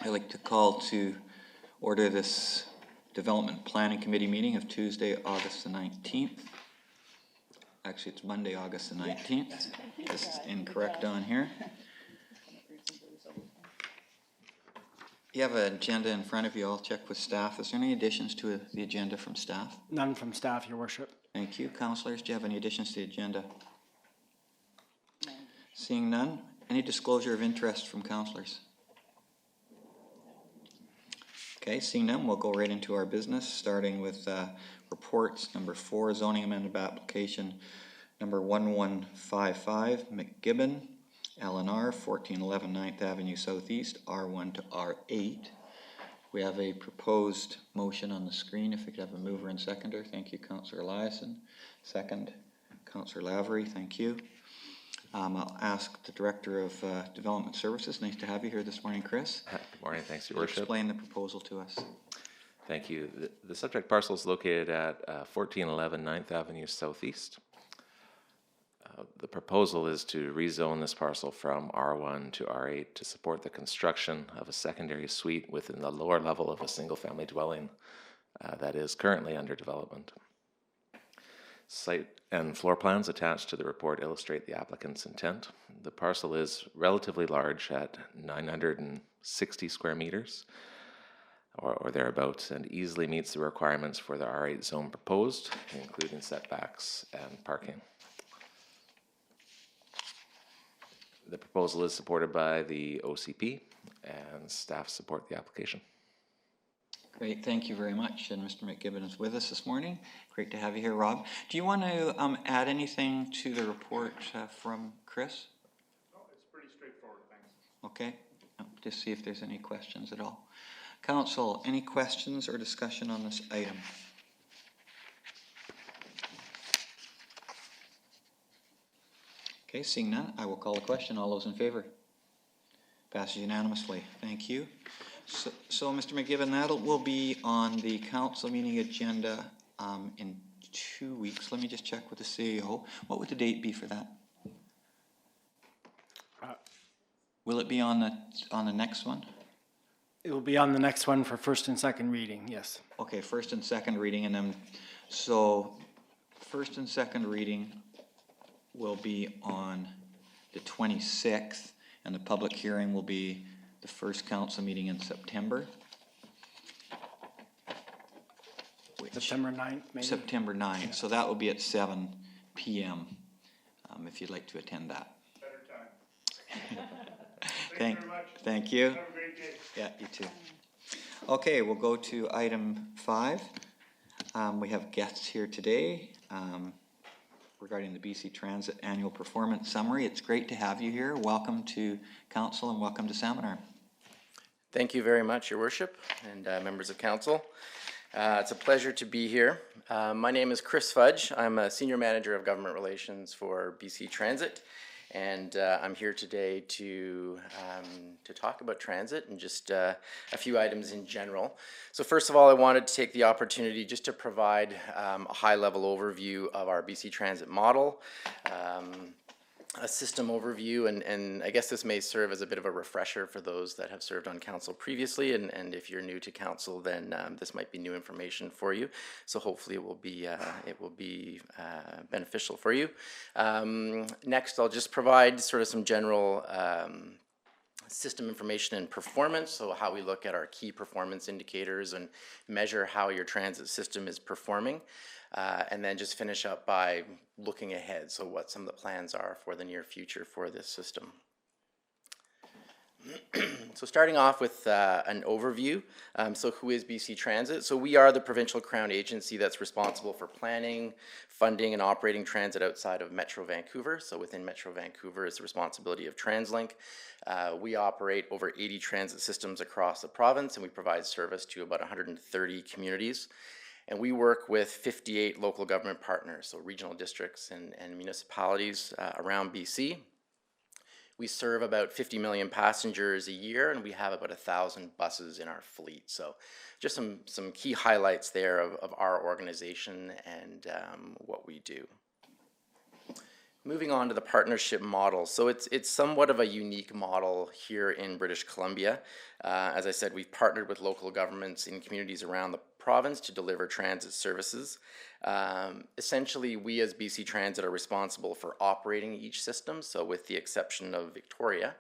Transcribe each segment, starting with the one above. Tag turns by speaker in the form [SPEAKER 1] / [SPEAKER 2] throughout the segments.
[SPEAKER 1] I'd like to call to order this Development Planning Committee meeting of Tuesday, August the 19th. Actually, it's Monday, August the 19th. This is incorrect on here. You have an agenda in front of you. I'll check with staff. Is there any additions to the agenda from staff?
[SPEAKER 2] None from staff, Your Worship.
[SPEAKER 1] Thank you. Councillors, do you have any additions to the agenda? No. Seeing none, any disclosure of interest from councillors? Okay, seeing none, we'll go right into our business, starting with reports. Number 4, zoning amendment application number 1155, McGibbon, LNR, 1411 9th Avenue Southeast, R1 to R8. We have a proposed motion on the screen. If we could have a mover and seconder. Thank you, Councillor Eliason. Second, Councillor Lavery. Thank you. I'll ask the Director of Development Services. Nice to have you here this morning, Chris.
[SPEAKER 3] Good morning. Thanks, Your Worship.
[SPEAKER 1] Explain the proposal to us.
[SPEAKER 3] Thank you. The subject parcel is located at 1411 9th Avenue Southeast. The proposal is to rezone this parcel from R1 to R8 to support the construction of a secondary suite within the lower level of a single-family dwelling that is currently under development. Site and floor plans attached to the report illustrate the applicant's intent. The parcel is relatively large at 960 square meters or thereabouts, and easily meets the requirements for the R8 zone proposed, including setbacks and parking. The proposal is supported by the OCP, and staff support the application.
[SPEAKER 1] Great, thank you very much. And Mr. McGibbon is with us this morning. Great to have you here, Rob. Do you want to add anything to the report from Chris?
[SPEAKER 4] No, it's pretty straightforward, thanks.
[SPEAKER 1] Okay, just see if there's any questions at all. Council, any questions or discussion on this item? Okay, seeing none, I will call the question. All those in favor? Passes unanimously. Thank you. So Mr. McGibbon, that will be on the council meeting agenda in 2 weeks. Let me just check with the CEO. What would the date be for that? Will it be on the next one?
[SPEAKER 2] It will be on the next one for first and second reading, yes.
[SPEAKER 1] Okay, first and second reading, and then so first and second reading will be on the 26th, and the public hearing will be the first council meeting in September.
[SPEAKER 2] September 9th, maybe?
[SPEAKER 1] September 9th, yeah. So that will be at 7 p.m. If you'd like to attend that.
[SPEAKER 4] Better time.
[SPEAKER 1] Thank you very much. Thank you.
[SPEAKER 4] Have a great day.
[SPEAKER 1] Yeah, you too. Okay, we'll go to item 5. We have guests here today regarding the BC Transit Annual Performance Summary. It's great to have you here. Welcome to Council and welcome to Seminar.
[SPEAKER 5] Thank you very much, Your Worship, and members of Council. It's a pleasure to be here. My name is Chris Fudge. I'm a Senior Manager of Government Relations for BC Transit, and I'm here today to talk about transit and just a few items in general. So first of all, I wanted to take the opportunity just to provide a high-level overview of our BC Transit model, a system overview, and I guess this may serve as a bit of a refresher for those that have served on council previously, and if you're new to council, then this might be new information for you. So hopefully it will be beneficial for you. Next, I'll just provide sort of some general system information and performance, so how we look at our key performance indicators and measure how your transit system is performing. And then just finish up by looking ahead, so what some of the plans are for the near future for this system. So starting off with an overview, so who is BC Transit? So we are the provincial crown agency that's responsible for planning, funding, and operating transit outside of Metro Vancouver. So within Metro Vancouver is the responsibility of TransLink. We operate over 80 transit systems across the province, and we provide service to about 130 communities. And we work with 58 local government partners, so regional districts and municipalities around BC. We serve about 50 million passengers a year, and we have about 1,000 buses in our fleet. So just some key highlights there of our organization and what we do. Moving on to the partnership model. So it's somewhat of a unique model here in British Columbia. As I said, we've partnered with local governments in communities around the province to deliver transit services. Essentially, we as BC Transit are responsible for operating each system. So with the exception of Victoria,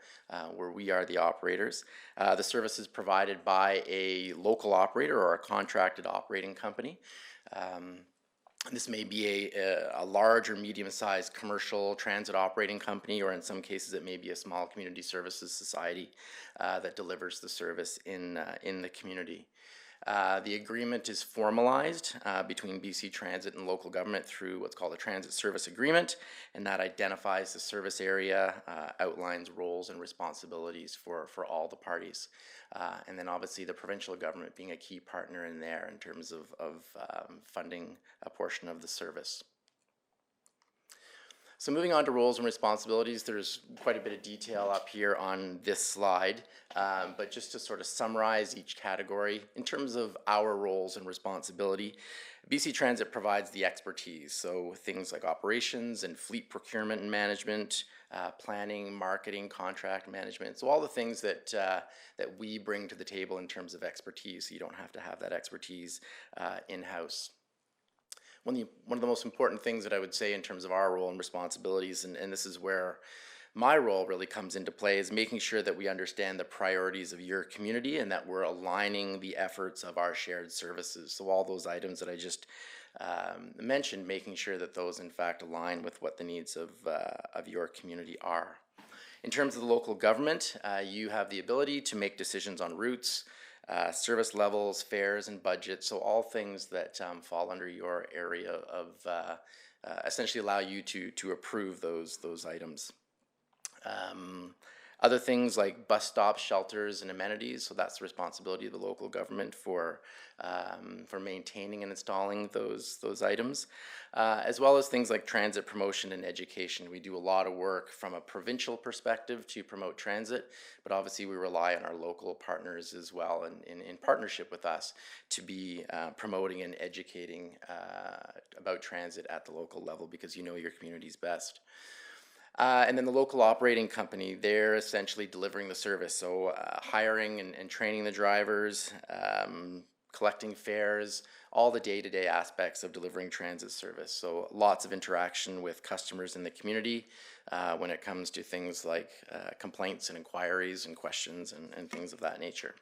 [SPEAKER 5] where we are the operators, the service is provided by a local operator or a contracted operating company. This may be a large or medium-sized commercial transit operating company, or in some cases it may be a small community services society that delivers the service in the community. The agreement is formalized between BC Transit and local government through what's called a transit service agreement, and that identifies the service area, outlines roles and responsibilities for all the parties. And then obviously the provincial government being a key partner in there in terms of funding a portion of the service. So moving on to roles and responsibilities, there's quite a bit of detail up here on this slide, but just to sort of summarize each category, in terms of our roles and responsibility, BC Transit provides the expertise, so things like operations and fleet procurement and management, planning, marketing, contract management, so all the things that we bring to the table in terms of expertise, so you don't have to have that expertise in-house. One of the most important things that I would say in terms of our role and responsibilities, and this is where my role really comes into play, is making sure that we understand the priorities of your community and that we're aligning the efforts of our shared services. So all those items that I just mentioned, making sure that those in fact align with what the needs of your community are. In terms of the local government, you have the ability to make decisions on routes, service levels, fares, and budget, so all things that fall under your area of essentially allow you to approve those items. Other things like bus stops, shelters, and amenities, so that's the responsibility of the local government for maintaining and installing those items, as well as things like transit promotion and education. We do a lot of work from a provincial perspective to promote transit, but obviously we rely on our local partners as well and in partnership with us to be promoting and educating about transit at the local level, because you know your communities best. And then the local operating company, they're essentially delivering the service. So hiring and training the drivers, collecting fares, all the day-to-day aspects of delivering transit service. So lots of interaction with customers in the community when it comes to things like complaints and inquiries and questions and things of that nature.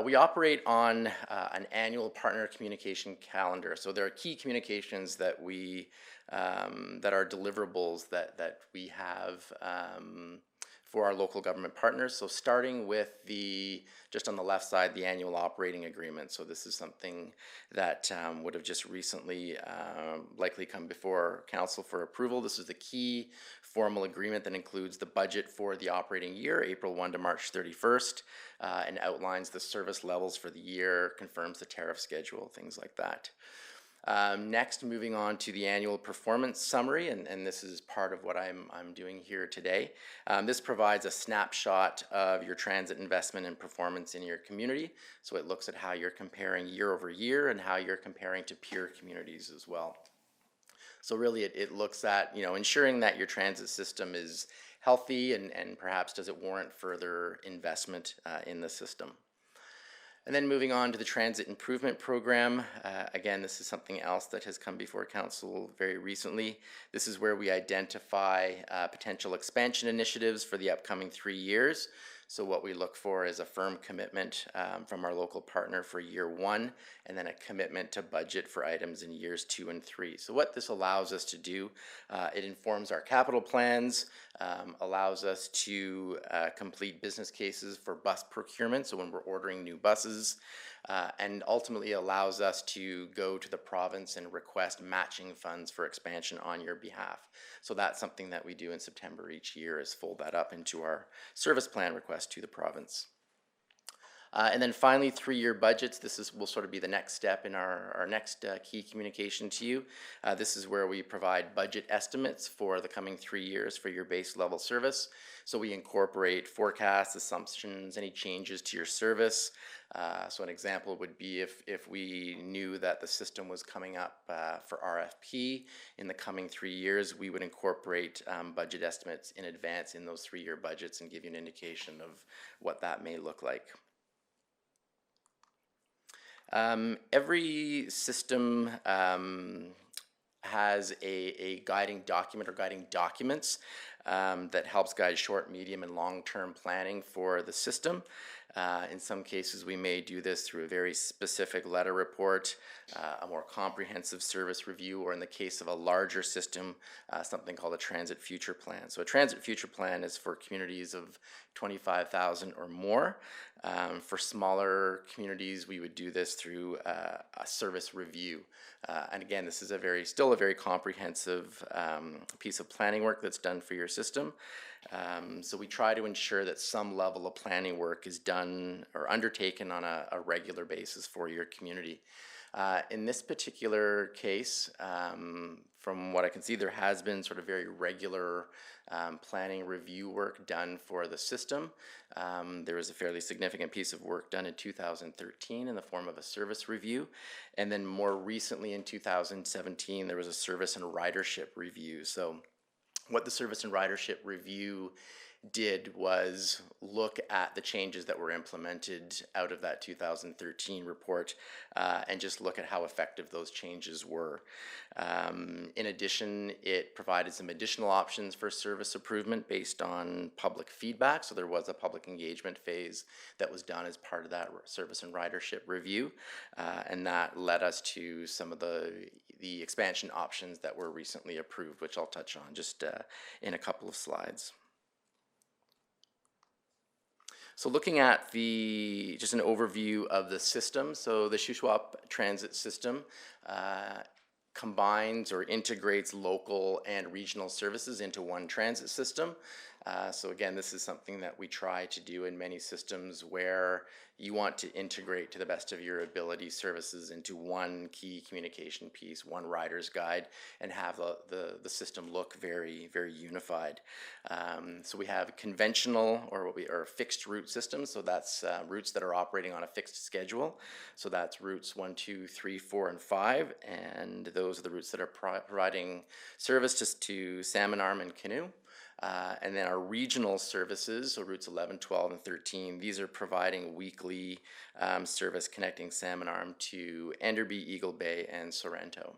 [SPEAKER 5] We operate on an annual partner communication calendar. So there are key communications that we that are deliverables that we have for our local government partners. So starting with just on the left side, the annual operating agreement. So this is something that would have just recently likely come before council for approval. This is the key formal agreement that includes the budget for the operating year, April 1 to March 31st, and outlines the service levels for the year, confirms the tariff schedule, things like that. Next, moving on to the annual performance summary, and this is part of what I'm doing here today. This provides a snapshot of your transit investment and performance in your community. So it looks at how you're comparing year over year and how you're comparing to peer communities as well. So really it looks at, ensuring that your transit system is healthy and perhaps does it warrant further investment in the system. And then moving on to the Transit Improvement Program. Again, this is something else that has come before Council very recently. This is where we identify potential expansion initiatives for the upcoming 3 years. So what we look for is a firm commitment from our local partner for year 1, and then a commitment to budget for items in years 2 and 3. So what this allows us to do, it informs our capital plans, allows us to complete business cases for bus procurement, so when we're ordering new buses, and ultimately allows us to go to the province and request matching funds for expansion on your behalf. So that's something that we do in September each year, is fold that up into our service plan request to the province. And then finally, 3-year budgets. Will sort of be the next step in our next key communication to you. This is where we provide budget estimates for the coming 3 years for your base level service. So we incorporate forecasts, assumptions, any changes to your service. So an example would be if we knew that the system was coming up for RFP in the coming 3 years, we would incorporate budget estimates in advance in those 3-year budgets and give you an indication of what that may look like. Every system has a guiding document or guiding documents that helps guide short, medium, and long-term planning for the system. In some cases, we may do this through a very specific letter report, a more comprehensive service review, or in the case of a larger system, something called a transit future plan. So a transit future plan is for communities of 25,000 or more. For smaller communities, we would do this through a service review. And again, this is still a very comprehensive piece of planning work that's done for your system. So we try to ensure that some level of planning work is done or undertaken on a regular basis for your community. In this particular case, from what I can see, there has been sort of very regular planning review work done for the system. There was a fairly significant piece of work done in 2013 in the form of a service review. And then more recently in 2017, there was a service and ridership review. So what the service and ridership review did was look at the changes that were implemented out of that 2013 report and just look at how effective those changes were. In addition, it provided some additional options for service improvement based on public feedback. So there was a public engagement phase that was done as part of that service and ridership review, and that led us to some of the expansion options that were recently approved, which I'll touch on just in a couple of slides. So looking at just an overview of the system. So the Shuswap Transit System combines or integrates local and regional services into one transit system. So again, this is something that we try to do in many systems where you want to integrate to the best of your ability services into one key communication piece, one rider's guide, and have the system look very, very unified. So we have conventional or fixed route systems. So that's routes that are operating on a fixed schedule. So that's routes 1, 2, 3, 4, and 5. And those are the routes that are providing service just to Salmon Arm and Canoe. And then our regional services, so routes 11, 12, and 13, these are providing weekly service connecting Salmon Arm to Enderby, Eagle Bay, and Sorrento.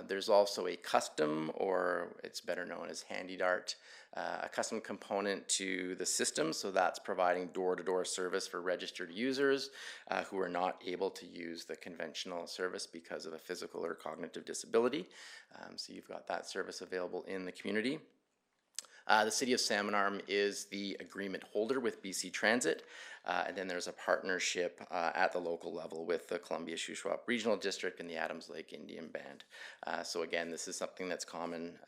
[SPEAKER 5] There's also a custom, or it's better known as Handy Dart, a custom component to the system. So that's providing door-to-door service for registered users who are not able to use the conventional service because of a physical or cognitive disability. So you've got that service available in the community. The City of Salmon Arm is the agreement holder with BC Transit, and then there's a partnership at the local level with the Columbia Shuswap Regional District and the Adams Lake Indian Band. So again, this is something that's common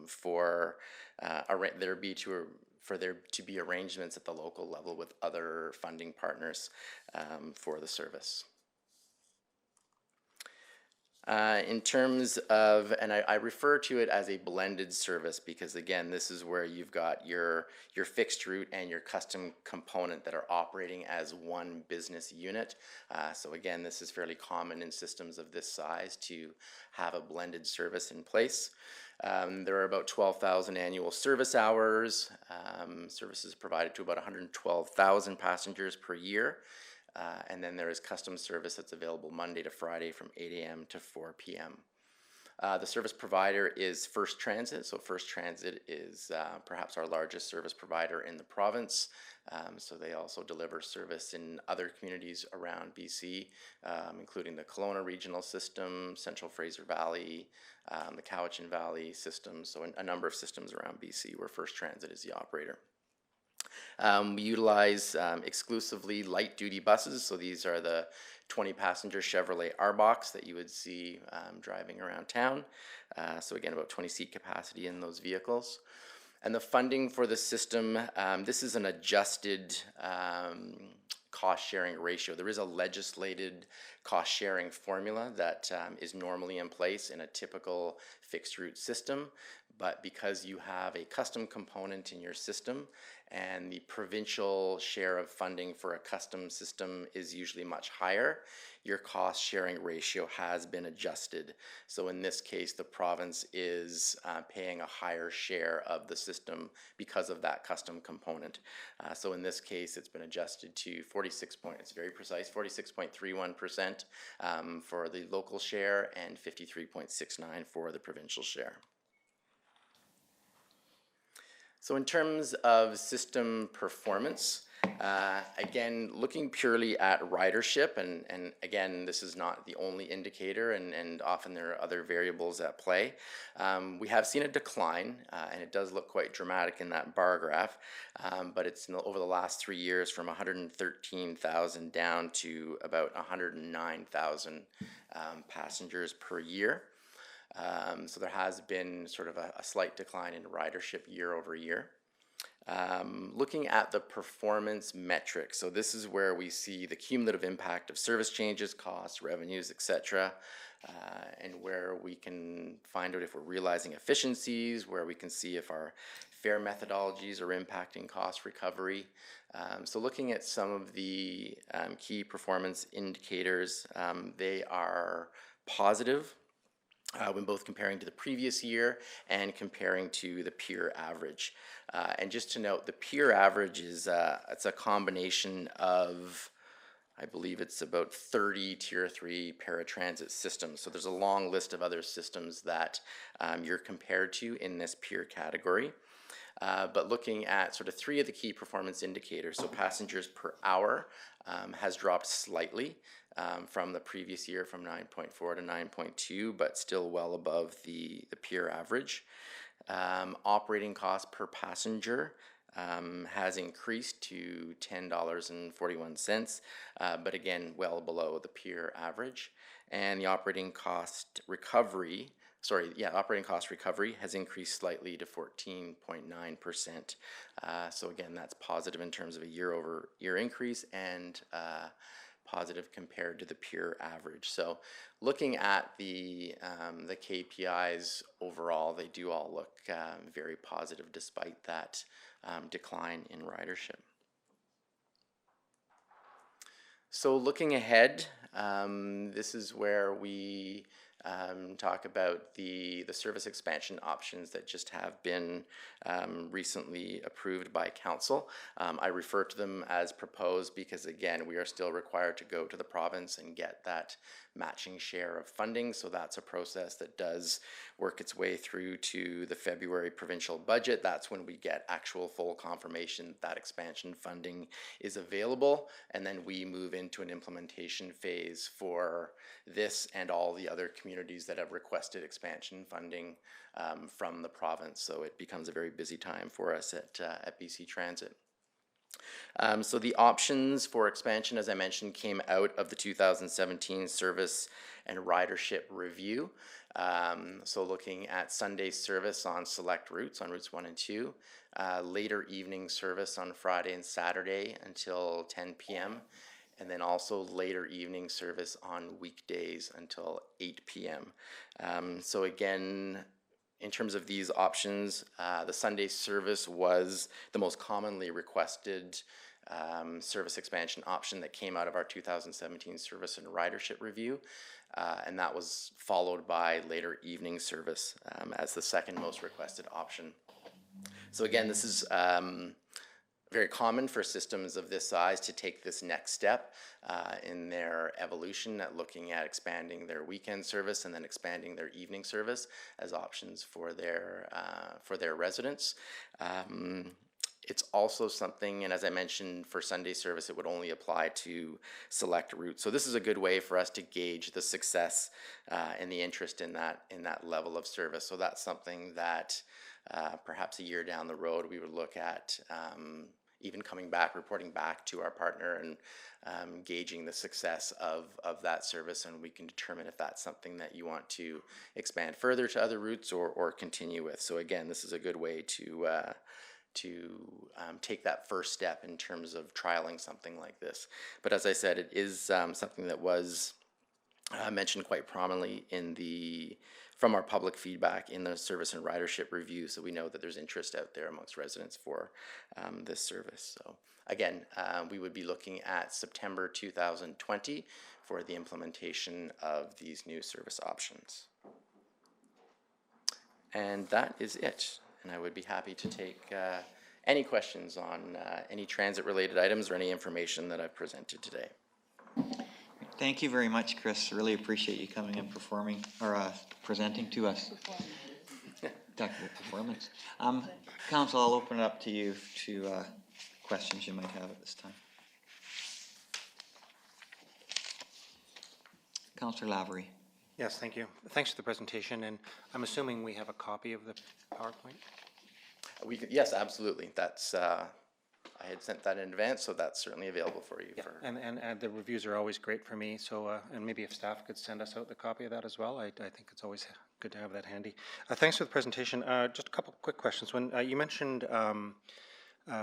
[SPEAKER 5] for there to be arrangements at the local level with other funding partners for the service. In terms of, and I refer to it as a blended service because again, this is where you've got your fixed route and your custom component that are operating as one business unit. So again, this is fairly common in systems of this size to have a blended service in place. There are about 12,000 annual service hours. Services provided to about 112,000 passengers per year. And then there is custom service that's available Monday to Friday from 8 a.m. to 4 p.m. The service provider is First Transit. So First Transit is perhaps our largest service provider in the province. So they also deliver service in other communities around BC, including the Kelowna Regional System, Central Fraser Valley, the Cowichan Valley system. So a number of systems around BC where First Transit is the operator. We utilize exclusively light-duty buses, so these are the 20-passenger Chevrolet R-Box that you would see driving around town. So again, about 20 seat capacity in those vehicles. And the funding for the system, this is an adjusted cost-sharing ratio. There is a legislated cost-sharing formula that is normally in place in a typical fixed route system, but because you have a custom component in your system and the provincial share of funding for a custom system is usually much higher, your cost sharing ratio has been adjusted. So in this case, the province is paying a higher share of the system because of that custom component. So in this case, it's been adjusted to 46.31% for the local share and 53.69% for the provincial share. So in terms of system performance, again, looking purely at ridership, and again, this is not the only indicator, and often there are other variables at play. We have seen a decline, and it does look quite dramatic in that bar graph, but it's over the last 3 years from 113,000 down to about 109,000 passengers per year. So there has been sort of a slight decline in ridership year over year. Looking at the performance metrics, so this is where we see the cumulative impact of service changes, costs, revenues, etc., and where we can find out if we're realizing efficiencies, where we can see if our fare methodologies are impacting cost recovery. So looking at some of the key performance indicators, they are positive. When both comparing to the previous year and comparing to the peer average. And just to note, the peer average is it's a combination of, I believe it's about 30 Tier 3 paratransit systems. So there's a long list of other systems that you're compared to in this peer category. But looking at sort of 3 of the key performance indicators, so passengers per hour has dropped slightly from the previous year from 9.4 to 9.2, but still well above the peer average. Operating cost per passenger has increased to $10.41, but again, well below the peer average. And the operating cost recovery has increased slightly to 14.9%. So again, that's positive in terms of a year-over-year increase and positive compared to the peer average. So looking at the KPIs overall, they do all look very positive despite that decline in ridership. So looking ahead, this is where we talk about the service expansion options that just have been recently approved by council. I refer to them as proposed because, again, we are still required to go to the province and get that matching share of funding. So that's a process that does work its way through to the February provincial budget. That's when we get actual full confirmation that expansion funding is available. And then we move into an implementation phase for this and all the other communities that have requested expansion funding from the province. So it becomes a very busy time for us at BC Transit. So the options for expansion, as I mentioned, came out of the 2017 service and ridership review. So looking at Sunday service on select routes, on routes 1 and 2, later evening service on Friday and Saturday until 10 p.m., and then also later evening service on weekdays until 8 p.m. So again, in terms of these options, the Sunday service was the most commonly requested service expansion option that came out of our 2017 service and ridership review, and that was followed by later evening service as the second most requested option. So again, this is very common for systems of this size to take this next step in their evolution at looking at expanding their weekend service and then expanding their evening service as options for their residents. It's also something, and as I mentioned, for Sunday service, it would only apply to select routes. So this is a good way for us to gauge the success and the interest in that level of service. So that's something that perhaps a year down the road we would look at even coming back, reporting back to our partner and gauging the success of that service, and we can determine if that's something that you want to expand further to other routes or continue with. So again, this is a good way to take that first step in terms of trialing something like this. But as I said, it is something that was mentioned quite prominently from our public feedback in the service and ridership review, so we know that there's interest out there amongst residents for this service. So again, we would be looking at September 2020 for the implementation of these new service options. And that is it. And I would be happy to take any questions on any transit-related items or any information that I've presented today.
[SPEAKER 1] Thank you very much, Chris. Really appreciate you coming and performing or presenting to us. Technical performance. Council, I'll open it up to you to questions you might have at this time. Councillor Lavery.
[SPEAKER 6] Yes, thank you. Thanks for the presentation, and I'm assuming we have a copy of the PowerPoint?
[SPEAKER 5] Yes, absolutely. That's I had sent that in advance, so that's certainly available for you.
[SPEAKER 6] Yeah, and the reviews are always great for me, so, and maybe if staff could send us out the copy of that as well, I think it's always good to have that handy. Thanks for the presentation. Just a couple quick questions. When you mentioned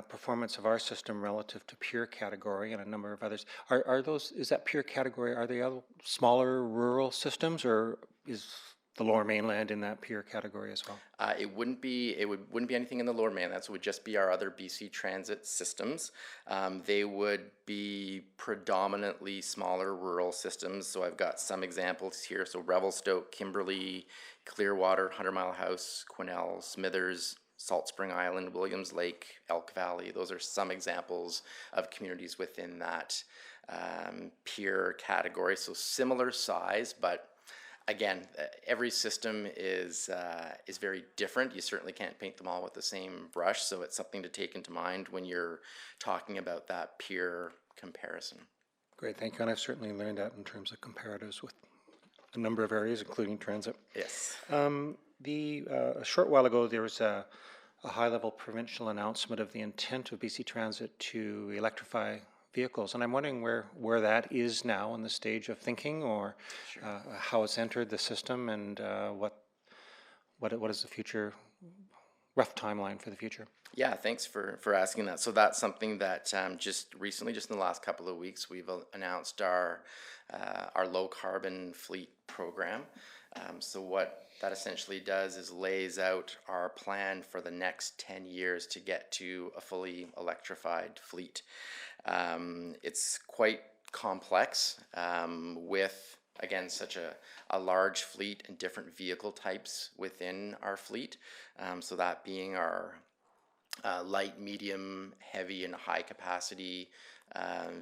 [SPEAKER 6] performance of our system relative to peer category and a number of others, are those, is that peer category, are they other smaller rural systems, or is the Lower Mainland in that peer category as well?
[SPEAKER 5] It wouldn't be anything in the Lower Mainland. So it would just be our other BC Transit systems. They would be predominantly smaller rural systems. So I've got some examples here. So Revelstoke, Kimberley, Clearwater, 100 Mile House, Quesnel, Smithers, Salt Spring Island, Williams Lake, Elk Valley. Those are some examples of communities within that peer category. So similar size, but again, every system is very different. You certainly can't paint them all with the same brush, so it's something to take into mind when you're talking about that peer comparison.
[SPEAKER 6] Great, thank you, and I've certainly learned that in terms of comparatives with a number of areas, including transit.
[SPEAKER 5] Yes.
[SPEAKER 6] A short while ago, there was a high-level provincial announcement of the intent of BC Transit to electrify vehicles, and I'm wondering where that is now in the stage of thinking, or how it's entered the system, and what is the future, rough timeline for the future?
[SPEAKER 5] Yeah, thanks for asking that. So that's something that just recently, just in the last couple of weeks, we've announced our low carbon fleet program. So what that essentially does is lays out our plan for the next 10 years to get to a fully electrified fleet. It's quite complex with, again, such a large fleet and different vehicle types within our fleet. So that being our light, medium, heavy, and high capacity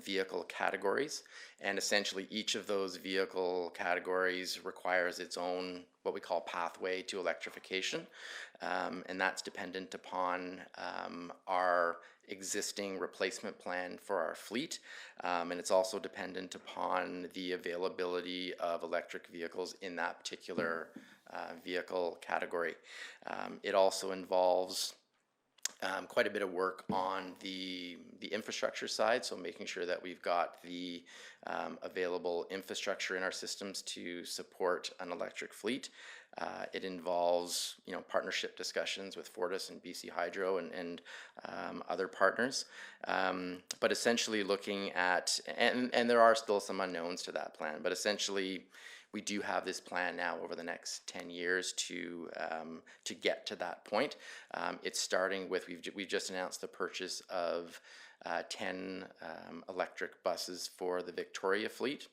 [SPEAKER 5] vehicle categories. And essentially each of those vehicle categories requires its own, what we call, pathway to electrification. And that's dependent upon our existing replacement plan for our fleet. And it's also dependent upon the availability of electric vehicles in that particular vehicle category. It also involves quite a bit of work on the infrastructure side, so making sure that we've got the available infrastructure in our systems to support an electric fleet. It involves, partnership discussions with Fortis and BC Hydro and other partners, but essentially looking at, and there are still some unknowns to that plan, but essentially we do have this plan now over the next 10 years to get to that point. It's starting with, we've just announced the purchase of 10 electric buses for the Victoria fleet.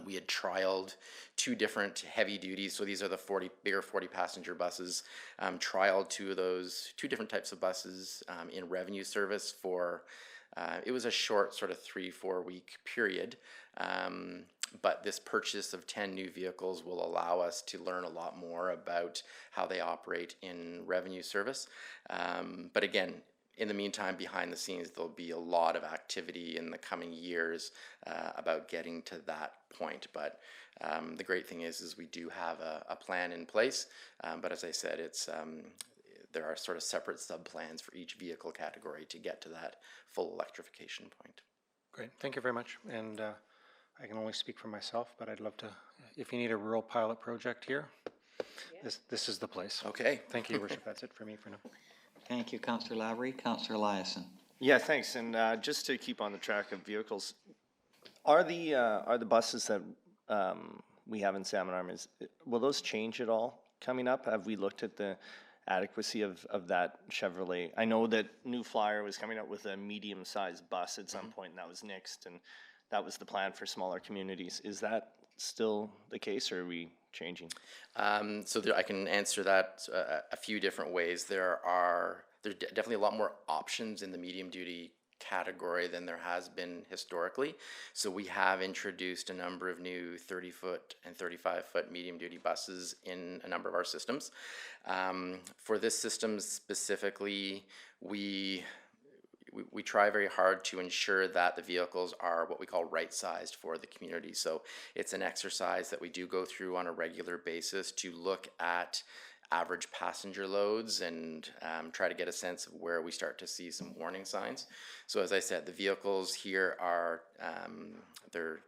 [SPEAKER 5] We had trialed 2 different heavy duties, so these are the bigger 40 passenger buses, trialed 2 different types of buses in revenue service for, it was a short sort of 3-4 week period. But this purchase of 10 new vehicles will allow us to learn a lot more about how they operate in revenue service. But again, in the meantime, behind the scenes, there'll be a lot of activity in the coming years about getting to that point. But the great thing is we do have a plan in place. But as I said, there are sort of separate sub-plans for each vehicle category to get to that full electrification point.
[SPEAKER 6] Great, thank you very much. And I can only speak for myself, but I'd love to, if you need a rural pilot project here, this is the place.
[SPEAKER 5] Okay.
[SPEAKER 6] Thank you, Your Worship. That's it for me for now.
[SPEAKER 1] Thank you, Councillor Lavery. Councillor Eliason.
[SPEAKER 7] Yeah, thanks. And just to keep on the track of vehicles, are the buses that we have in Salmon Arm, will those change at all coming up? Have we looked at the adequacy of that Chevrolet? I know that New Flyer was coming out with a medium-sized bus at some point, and that was nixed, and that was the plan for smaller communities. Is that still the case, or are we changing?
[SPEAKER 5] I can answer that a few different ways. There's definitely a lot more options in the medium duty category than there has been historically. So we have introduced a number of new 30-foot and 35-foot medium duty buses in a number of our systems. For this system specifically, we try very hard to ensure that the vehicles are what we call right-sized for the community. So it's an exercise that we do go through on a regular basis to look at average passenger loads and try to get a sense of where we start to see some warning signs. So as I said, the vehicles here are, they're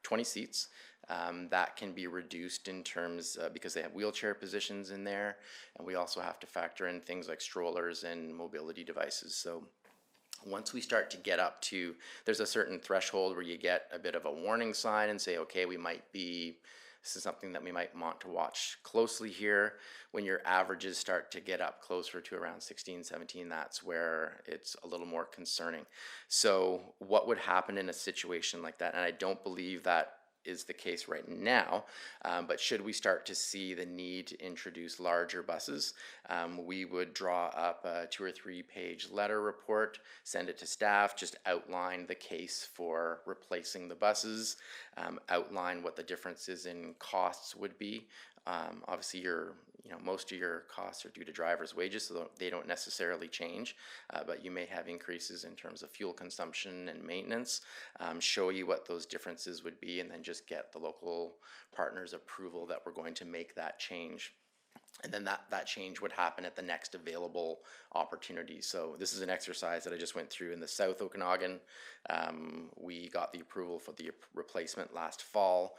[SPEAKER 5] 20 seats. That can be reduced in terms, because they have wheelchair positions in there, and we also have to factor in things like strollers and mobility devices. So once we start to get up to, there's a certain threshold where you get a bit of a warning sign and say, okay, this is something that we might want to watch closely here. When your averages start to get up closer to around 16, 17, that's where it's a little more concerning. So what would happen in a situation like that? And I don't believe that is the case right now, but should we start to see the need to introduce larger buses, we would draw up a 2 or 3 page letter report, send it to staff, just outline the case for replacing the buses, outline what the differences in costs would be. Obviously most of your costs are due to drivers' wages, so they don't necessarily change, but you may have increases in terms of fuel consumption and maintenance, show you what those differences would be, and then just get the local partners' approval that we're going to make that change. And then that change would happen at the next available opportunity. So this is an exercise that I just went through in the South Okanagan. We got the approval for the replacement last fall.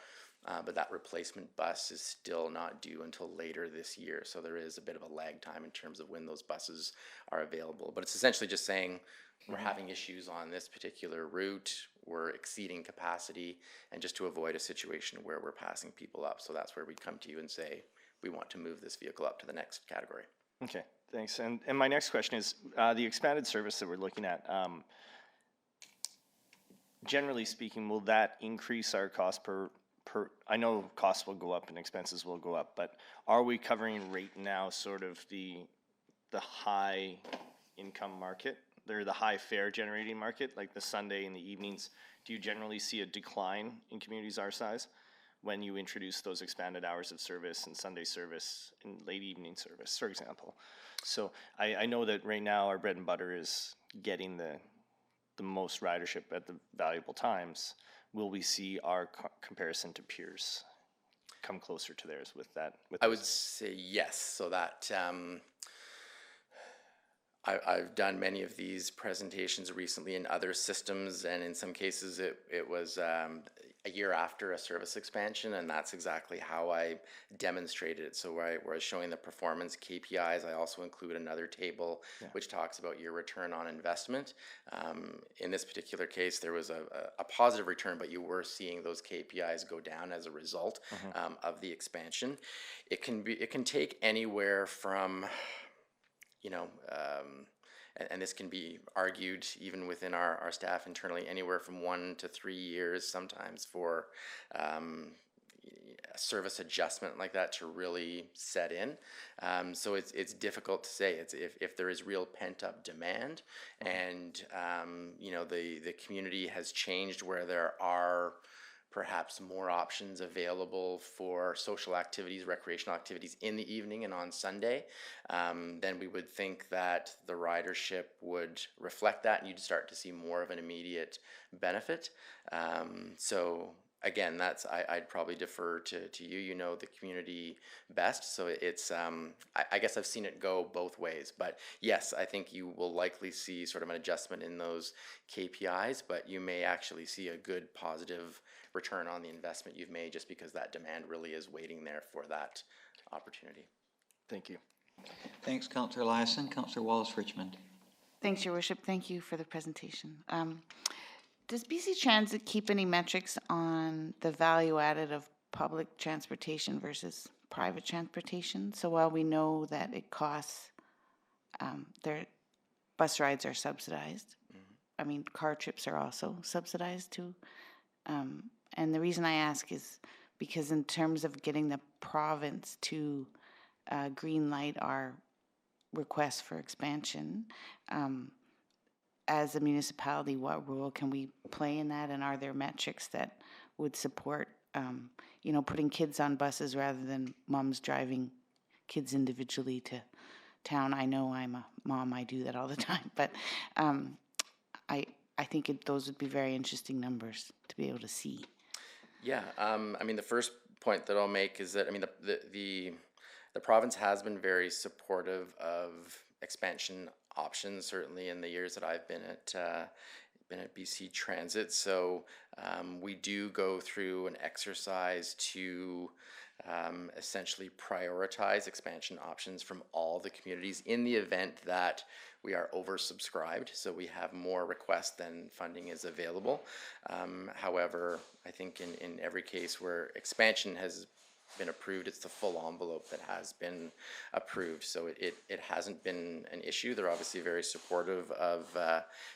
[SPEAKER 5] But that replacement bus is still not due until later this year. So there is a bit of a lag time in terms of when those buses are available. But it's essentially just saying we're having issues on this particular route, we're exceeding capacity, and just to avoid a situation where we're passing people up. So that's where we come to you and say, we want to move this vehicle up to the next category.
[SPEAKER 7] Okay, thanks. And my next question is, the expanded service that we're looking at, generally speaking, will that increase our cost per, I know costs will go up and expenses will go up, but are we covering right now sort of the high income market, or the high fare generating market, like the Sunday and the evenings? Do you generally see a decline in communities our size when you introduce those expanded hours of service and Sunday service and late evening service, for example? So I know that right now our bread and butter is getting the most ridership at the valuable times. Will we see our comparison to peers come closer to theirs with that?
[SPEAKER 5] I would say yes. So that I've done many of these presentations recently in other systems, and in some cases it was a year after a service expansion, and that's exactly how I demonstrated it. So where I was showing the performance KPIs, I also include another table which talks about your return on investment. In this particular case, there was a positive return, but you were seeing those KPIs go down as a result of the expansion. It can take anywhere from, and this can be argued even within our staff internally, anywhere from 1 to 3 years sometimes for a service adjustment like that to really set in. So it's difficult to say. It's if there is real pent-up demand and the community has changed where there are perhaps more options available for social activities, recreational activities in the evening and on Sunday, then we would think that the ridership would reflect that and you'd start to see more of an immediate benefit. So again, I'd probably defer to you. You know the community best, so it's I guess I've seen it go both ways. But yes, I think you will likely see sort of an adjustment in those KPIs, but you may actually see a good positive return on the investment you've made just because that demand really is waiting there for that opportunity.
[SPEAKER 7] Thank you.
[SPEAKER 1] Thanks, Councillor Eliason. Councillor Wallace Richmond.
[SPEAKER 8] Thanks, Your Worship. Thank you for the presentation. Does BC Transit keep any metrics on the value added of public transportation versus private transportation? So while we know that it costs, their bus rides are subsidized. I mean, car trips are also subsidized too. And the reason I ask is because in terms of getting the province to green light our request for expansion, as a municipality, what role can we play in that? And are there metrics that would support, putting kids on buses rather than moms driving kids individually to town? I know I'm a mom, I do that all the time, but I think those would be very interesting numbers to be able to see.
[SPEAKER 5] Yeah, I mean, the first point that I'll make is that, I mean, the province has been very supportive of expansion options, certainly in the years that I've been at BC Transit. So we do go through an exercise to essentially prioritize expansion options from all the communities in the event that we are oversubscribed, so we have more requests than funding is available. However, I think in every case where expansion has been approved, it's the full envelope that has been approved, so it hasn't been an issue. They're obviously very supportive of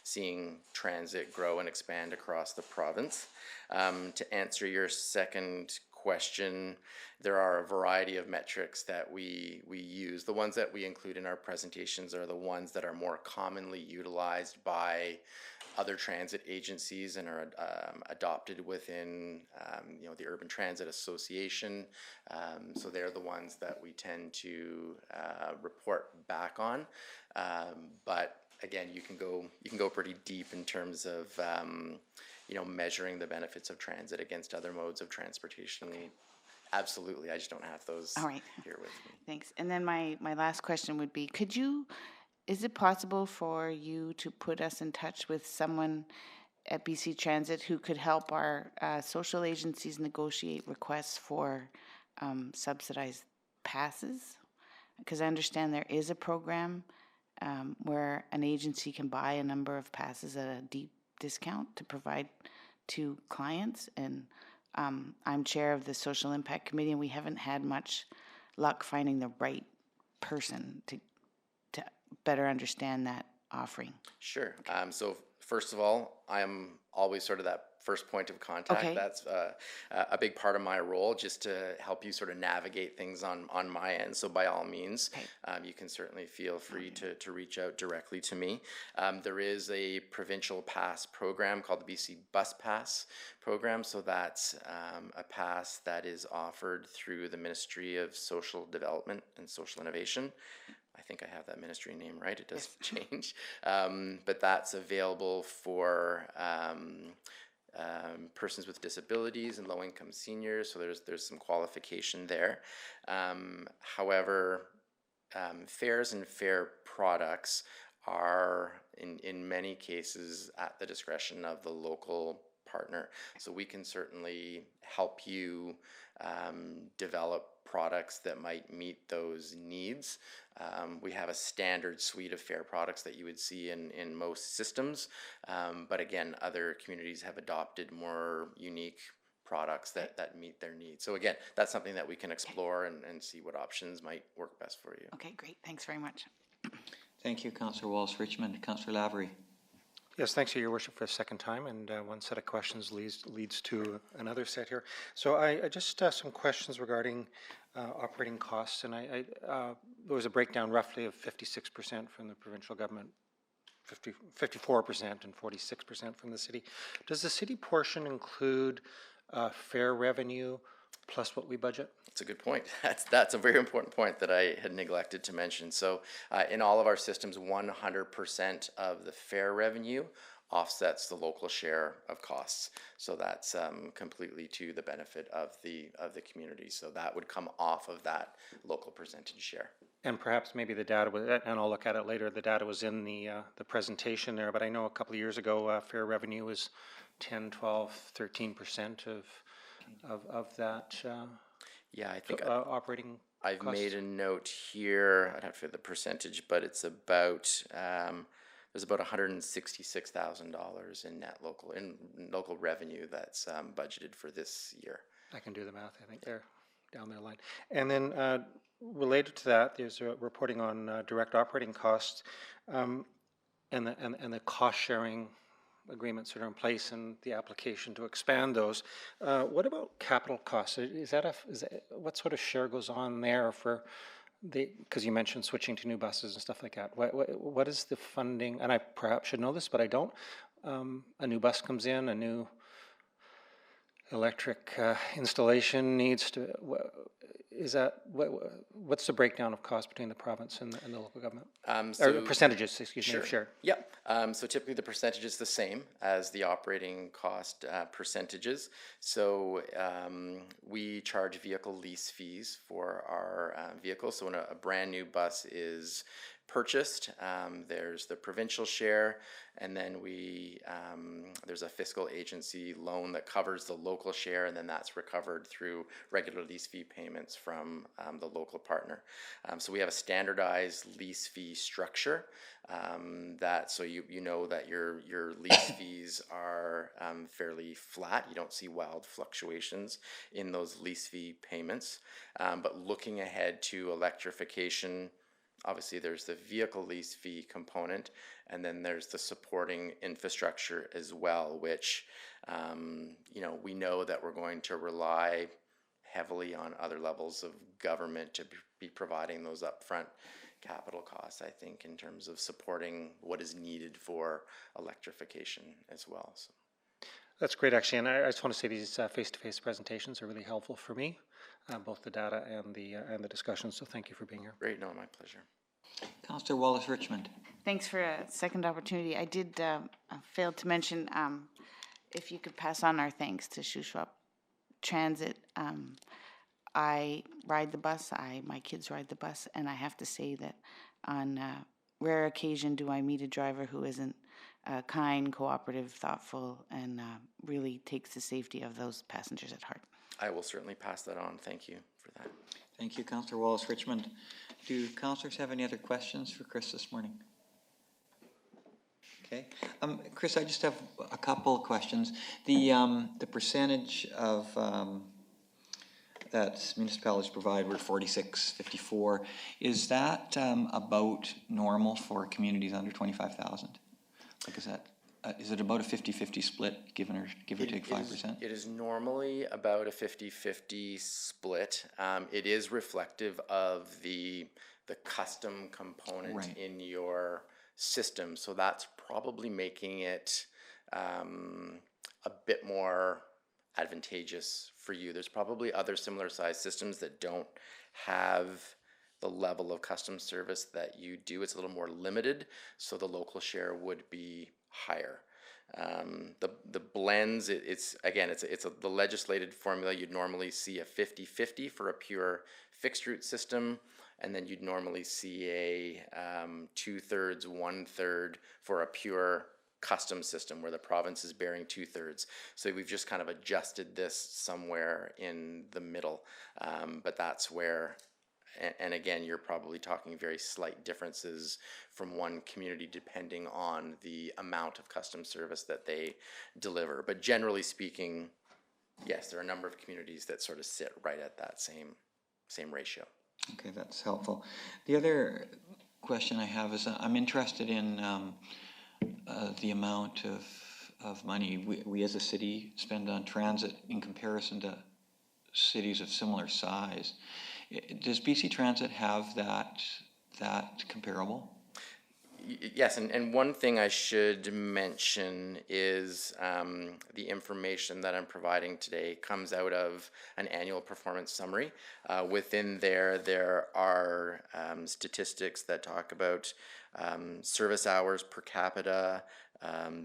[SPEAKER 5] seeing transit grow and expand across the province. To answer your second question, there are a variety of metrics that we use. The ones that we include in our presentations are the ones that are more commonly utilized by other transit agencies and are adopted within the Urban Transit Association. So they're the ones that we tend to report back on. But again, you can go pretty deep in terms of measuring the benefits of transit against other modes of transportation. Okay. Absolutely, I just don't have those
[SPEAKER 8] All right.
[SPEAKER 5] here with me.
[SPEAKER 8] Thanks. And then my last question would be, is it possible for you to put us in touch with someone at BC Transit who could help our social agencies negotiate requests for subsidized passes? Because I understand there is a program where an agency can buy a number of passes at a deep discount to provide to clients, and I'm chair of the Social Impact Committee, and we haven't had much luck finding the right person to better understand that offering.
[SPEAKER 5] Sure. So first of all, I'm always sort of that first point of contact.
[SPEAKER 8] Okay.
[SPEAKER 5] That's a big part of my role, just to help you sort of navigate things on my end. So by all means,
[SPEAKER 8] Okay.
[SPEAKER 5] you can certainly feel free to reach out directly to me. There is a provincial pass program called the BC Bus Pass program. So that's a pass that is offered through the Ministry of Social Development and Social Innovation. I think I have that ministry name right. It does change. But that's available for persons with disabilities and low-income seniors, so there's some qualification there. However, fares and fare products are in many cases at the discretion of the local partner. So we can certainly help you develop products that might meet those needs. We have a standard suite of fare products that you would see in most systems, but again, other communities have adopted more unique products that meet their needs. So again, that's something that we can explore and see what options might work best for you.
[SPEAKER 8] Okay, great. Thanks very much.
[SPEAKER 1] Thank you, Councillor Wallace Richmond. Councillor Lavery.
[SPEAKER 6] Yes, thanks to Your Worship for a second time, and one set of questions leads to another set here. So I just some questions regarding operating costs, and there was a breakdown roughly of 56% from the provincial government, 54% and 46% from the city. Does the city portion include fare revenue plus what we budget?
[SPEAKER 5] That's a good point. That's a very important point that I had neglected to mention. So in all of our systems, 100% of the fare revenue offsets the local share of costs. So that's completely to the benefit of the community. So that would come off of that local percentage share.
[SPEAKER 6] And perhaps maybe the data was, and I'll look at it later, the data was in the presentation there, but I know a couple of years ago fare revenue was 10, 12, 13% of that
[SPEAKER 5] yeah, I think
[SPEAKER 6] operating
[SPEAKER 5] I've
[SPEAKER 2] cost?
[SPEAKER 5] made a note here, I'd have to get the percentage, but it's about, there's about $166,000 in net local revenue that's budgeted for this year.
[SPEAKER 6] I can do the math, I think they're down their line. And then related to that, there's a reporting on direct operating costs and the cost sharing agreements that are in place and the application to expand those. What about capital costs? What sort of share goes on there for because you mentioned switching to new buses and stuff like that. What is the funding? And I perhaps should know this, but I don't. A new bus comes in, a new electric installation needs to, what's the breakdown of cost between the province and the local government? Or percentages, excuse me, of share.
[SPEAKER 5] Yep. So typically the percentage is the same as the operating cost percentages. So we charge vehicle lease fees for our vehicles. So when a brand new bus is purchased, there's the provincial share, and then there's a fiscal agency loan that covers the local share, and then that's recovered through regular lease fee payments from the local partner. So we have a standardized lease fee structure so you know that your lease fees are fairly flat. You don't see wild fluctuations in those lease fee payments. But looking ahead to electrification, obviously there's the vehicle lease fee component, and then there's the supporting infrastructure as well, which we know that we're going to rely heavily on other levels of government to be providing those upfront capital costs, I think, in terms of supporting what is needed for electrification as well. So.
[SPEAKER 6] That's great, actually, and I just want to say these face-to-face presentations are really helpful for me, both the data and the discussion. So thank you for being here.
[SPEAKER 5] Great, no, my pleasure.
[SPEAKER 1] Councillor Wallace Richmond.
[SPEAKER 8] Thanks for a second opportunity. I did fail to mention, if you could pass on our thanks to Shuswap Transit. I ride the bus, my kids ride the bus, and I have to say that on rare occasion do I meet a driver who isn't kind, cooperative, thoughtful, and really takes the safety of those passengers at heart.
[SPEAKER 5] I will certainly pass that on. Thank you for that.
[SPEAKER 1] Thank you, Councillor Wallace Richmond. Do councillors have any other questions for Chris this morning? Okay, Chris, I just have a couple of questions. The percentage of that municipalities provide were 46-54. Is that about normal for communities under 25,000? Like, is it about a 50-50 split, give or take 5%?
[SPEAKER 5] It is normally about a 50-50 split. It is reflective of the custom component in your system, so that's probably making it a bit more advantageous for you. There's probably other similar size systems that don't have the level of custom service that you do. It's a little more limited, so the local share would be higher. The blends, it's the legislated formula. You'd normally see a 50-50 for a pure fixed route system, and then you'd normally see a 2/3, 1/3 for a pure custom system where the province is bearing 2/3. So we've just kind of adjusted this somewhere in the middle, but that's where, and again, you're probably talking very slight differences from one community depending on the amount of custom service that they deliver. But generally speaking, yes, there are a number of communities that sort of sit right at that same ratio.
[SPEAKER 1] Okay, that's helpful. The other question I have is I'm interested in the amount of money we as a city spend on transit in comparison to cities of similar size. Does BC Transit have that comparable?
[SPEAKER 5] Yes, and one thing I should mention is the information that I'm providing today comes out of an annual performance summary. Within there are statistics that talk about service hours per capita,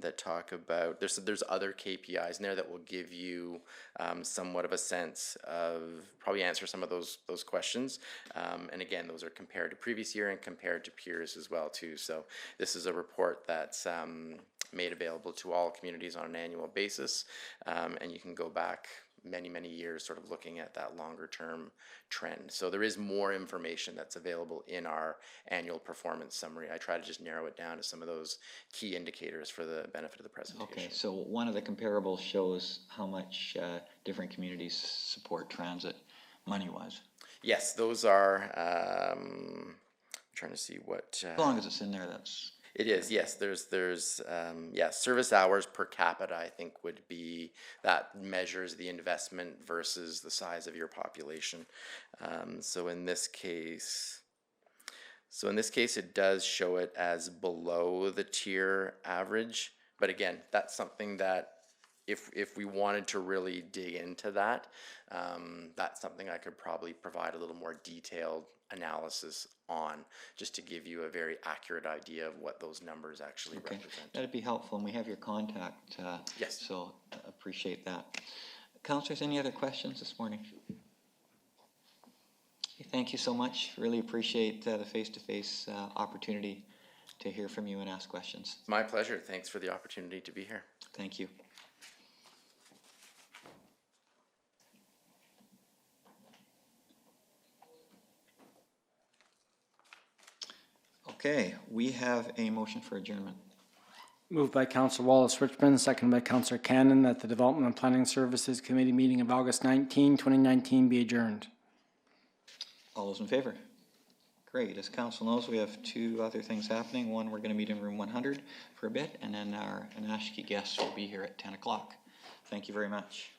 [SPEAKER 5] that talk about, there's other KPIs in there that will give you somewhat of a sense of, probably answer some of those questions. And again, those are compared to previous year and compared to peers as well too. So this is a report that's made available to all communities on an annual basis, and you can go back many, many years, sort of looking at that longer term trend. So there is more information that's available in our annual performance summary. I try to just narrow it down to some of those key indicators for the benefit of the presentation.
[SPEAKER 1] Okay, so one of the comparables shows how much different communities support transit money-wise.
[SPEAKER 5] Yes, those are, I'm trying to see what.
[SPEAKER 1] As long as it's in there, that's,
[SPEAKER 5] It is, yes, yeah, service hours per capita, I think, would be, that measures the investment versus the size of your population. So in this case, it does show it as below the tier average, but again, that's something that if we wanted to really dig into that, that's something I could probably provide a little more detailed analysis on, just to give you a very accurate idea of what those numbers actually
[SPEAKER 1] okay.
[SPEAKER 5] represent.
[SPEAKER 1] That'd be helpful, and we have your contact.
[SPEAKER 5] Yes.
[SPEAKER 1] So appreciate that. Councillors, any other questions this morning? Okay, thank you so much. Really appreciate the face-to-face opportunity to hear from you and ask questions.
[SPEAKER 5] My pleasure. Thanks for the opportunity to be here.
[SPEAKER 1] Thank you. Okay, we have a motion for adjournment.
[SPEAKER 2] Moved by Councillor Wallace Richmond, seconded by Councillor Cannon, that the Development and Planning Services Committee meeting of August 19, 2019 be adjourned.
[SPEAKER 1] All those in favor? Great. As council knows, we have two other things happening. One, we're going to meet in room 100 for a bit, and then our Anashki guests will be here at 10 o'clock. Thank you very much.